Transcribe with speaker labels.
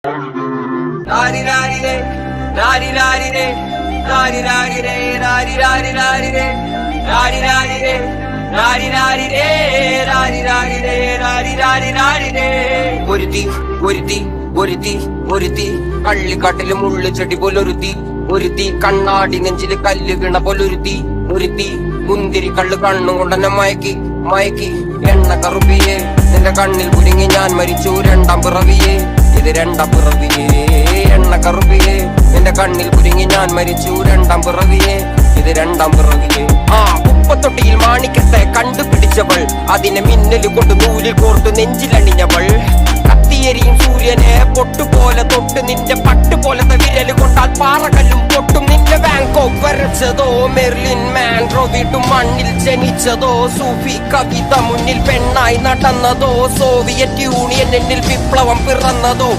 Speaker 1: Rari rari re, rari rari re, rari rari re, rari rari rari re, rari rari re, rari rari re, rari rari re, rari rari rari re. ഒരുത്തി ഒരുത്തി ഒരുത്തി ഒരുത്തി കള്ളിക്കാട്ടില് മുള്ളു ചെടി പോലൊരുത്തി ഒരുത്തി കണ്ണാടി നെഞ്ചില് കല്ല് വീണ പോലൊരുത്തി ഒരുത്തി മുന്തിരി കള്ള് കണ്ണും കൊണ്ടെന്നെ മയക്കി മയക്കി എണ്ണ കറുപ്പിയെ നിന്റെ കണ്ണിൽ കുരുങ്ങി ഞാൻ മരിച്ചു രണ്ടാം പിറവിയെ ഇത് രണ്ടാം പിറവിയെ എണ്ണ കറുപ്പിയെ നിന്റെ കണ്ണിൽ കുരുങ്ങി ഞാൻ മരിച്ചു രണ്ടാം പിറവിയെ ഇത് രണ്ടാം പിറവിയെ ഉപ്പത്തൊട്ടിയിൽ മാണിക്കത്തെ കണ്ടുപിടിച്ചവൾ അതിനെ മിന്നല് കൊണ്ട് നൂലിൽ കോർത്തു നെഞ്ചിലണിഞ്ഞവൾ കത്തിയെരിയും സൂര്യനെ പൊട്ടുപോലെ തൊട്ട് നിന്റെ പട്ടുപോലത്തെ വിരല് കൊണ്ടാൽ പാറകല്ലും പൊട്ടും നിന്റെ ബാങ്കോക്ക് വരച്ചതോ മെർലിൻ മാൻഡ്രോ വീട്ടും മണ്ണിൽ ജനിച്ചതോ സൂഫി കവിത മുന്നിൽ പെണ്ണായി നടന്നതോ സോവിയറ്റ് യൂണിയൻ എന്നിൽ വിപ്ലവം പിറന്നതോ